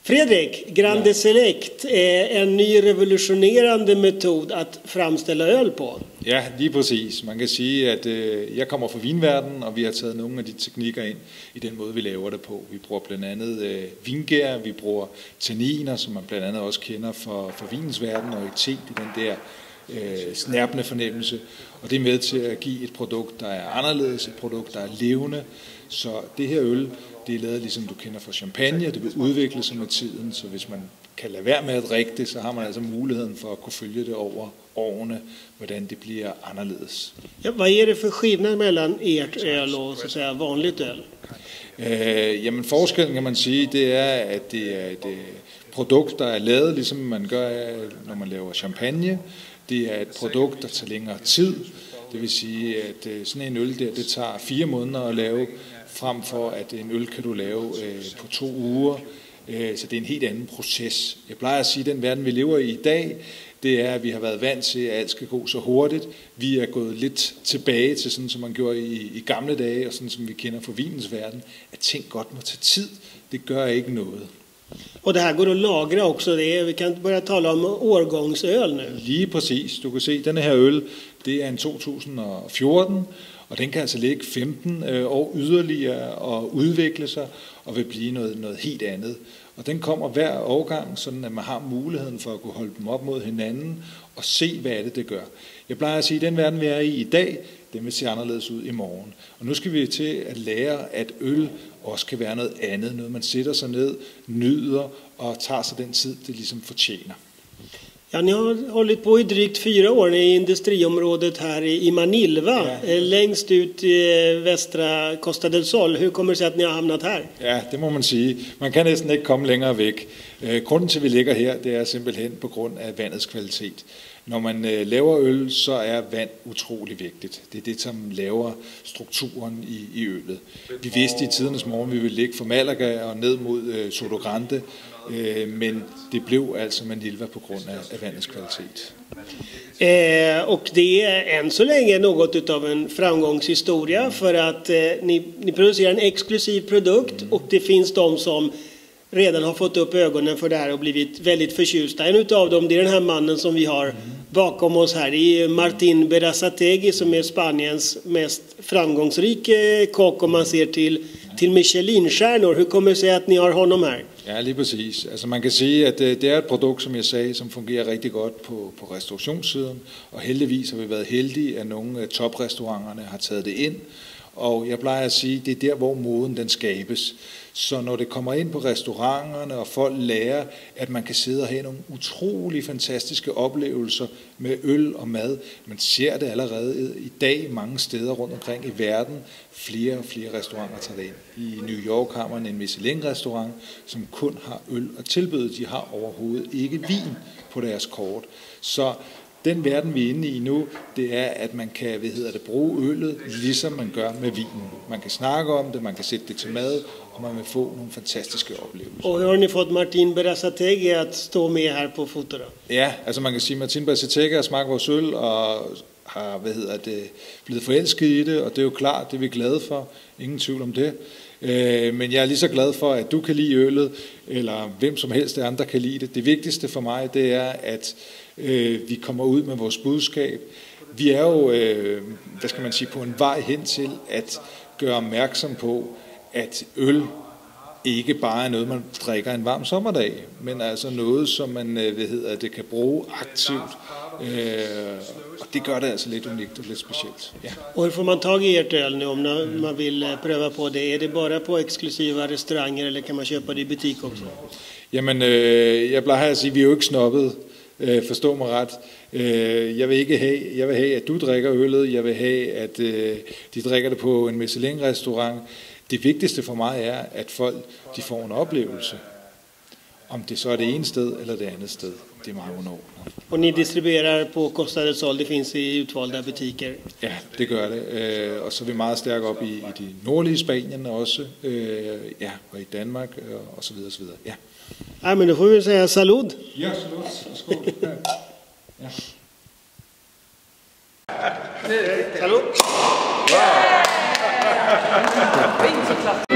Fredrik, Grande Select är en ny revolutionerande metod att framställa öl på. Ja, lige præcis. Man kan sige, at jeg kommer fra vinverdenen, og vi har taget nogle af de teknikker ind i den måde, vi laver det på. Vi bruger blandt andet vingær, vi bruger tanniner, som man blandt andet også kender fra vinens verden, og etet i den der snærpende fornemmelse. Og det er med til at give et produkt, der er anderledes, et produkt, der er levende. Så det her øl, det er lavet ligesom du kender fra champagne, det vil udvikle sig med tiden, så hvis man kan lade være med at drikke det, så har man altså muligheden for at kunne følge det over årene, hvordan det bliver anderledes. Ja, hvad er det for skillnad mellan ert øl og så at sige, vanligt øl? Jamen forskellen kan man sige, det er, at det er et produkt, der er lavet, ligesom man gør, når man laver champagne. Det er et produkt, der tager længere tid. Det vil sige, at sådan en øl der, det tager 4 måneder at lave, frem for at en øl kan du lave på 2 uger. Så det er en helt anden proces. Jeg plejer at sige, at den verden, vi lever i dag, det er, at vi har været vant til, at alt skal gå så hurtigt. Vi er gået lidt tilbage til sådan, som man gjorde i gamle dage, og sådan som vi kender fra vinens verden, at ting godt må tage tid. Det gør ikke noget. Og det her går at lagre også. Vi kan börja tala om årgångsøl nu. Lige præcis. Du kan se, at denne her øl, det er en 2014, og den kan altså ligge 15 år yderligere og udvikle sig og vil blive noget helt andet. Og den kommer hver årgang, sådan at man har muligheden for at kunne holde dem op mod hinanden og se, hvad det gør. Jeg plejer at sige, at den verden, vi er i dag, den vil se anderledes ud i morgen. Og nu skal vi til at lære, at øl også kan være noget andet. Noget, man sætter sig ned, nyder og tager sig den tid, det ligesom fortjener. Ja, ni har hållit på i drygt 4 år i industriområdet här i Manilva, längst ut i västra Costa del Sol. Hur kommer det sig att ni har hamnat här? Ja, det må man sige. Man kan næsten ikke komme længere væk. Grunden til, at vi ligger her, det er simpelthen på grund af vandets kvalitet. Når man laver øl, så er vand utrolig vigtigt. Det er det, som laver strukturen i øllet. Vi vidste i tidernes morgen, vi ville ligge fra Malaga og ned mod Sodogrande, men det blev altså Manilva på grund af vandets kvalitet. Och det är än så länge något utav en framgångshistoria för att ni producerar en exklusiv produkt och det finns de som redan har fått upp ögonen för det här och blivit väldigt förtjusta. En utav dem, det är den här mannen som vi har bakom oss här. Det är Martin Berasategui som är Spaniens mest framgångsrike kock om man ser till Michelin-stjärnor. Hur kommer det sig att ni har honom här? Ja, lige præcis. Altså man kan sige, at det er et produkt, som jeg sagde, som fungerer rigtig godt på restaurationssiden. Og heldigvis har vi været heldige, at nogle af toprestauranterne har taget det ind. Og jeg plejer at sige, at det er der, hvor moden den skabes. Så når det kommer ind på restauranterne, og folk lærer, at man kan sidde og have nogle utrolig fantastiske oplevelser med øl og mad. Man ser det allerede i dag mange steder rundt omkring i verden. Flere og flere restauranter tager det ind. I New York har man en Michelin-restaurant, som kun har øl at tilbyde. De har overhovedet ikke vin på deres kort. Så den verden, vi er inde i nu, det er, at man kan bruge øllet, ligesom man gør med vinen. Man kan snakke om det, man kan sætte det til mad, og man vil få nogle fantastiske oplevelser. Og har ni fået Martin Berasategui at stå med her på foto? Ja, altså man kan sige, at Martin Berasategui har smagt vores øl, og har blevet forelsket i det, og det er jo klart, det er vi glade for. Ingen tvivl om det. Men jeg er lige så glad for, at du kan lide øllet, eller hvem som helst af andre kan lide det. Det vigtigste for mig, det er, at vi kommer ud med vores budskab. Vi er jo, på en vej hen til at gøre opmærksom på, at øl ikke bare er noget, man drikker en varm sommerdag, men altså noget, som man det kan bruge aktivt. Og det gør det alltså lite unikt och lite speciellt. Ja. Och hur får man tag i ert öl nu om man vill pröva på det? Är det bara på exklusiva restauranger eller kan man köpa det i butik också? Jamen, jeg plejer at sige, at vi er jo ikke snobbet. Forstå mig ret. Jeg vil have, at du drikker øllet. Jeg vil have, at de drikker det på en Michelin-restaurant. Det vigtigste for mig er, at folk de får en oplevelse. Om det så er det ene sted eller det andet sted. Det er meget underordnet. Og ni distribuerer på Costa del Sol, det findes i udvalgte butikker? Ja, det gør det. Og så er vi meget stærke op i de nordlige Spanien også, og i Danmark og så videre, så videre. Ja. Ja, men då får vi säga salud. Ja, salud. Skål. Ja. Salud. Wow.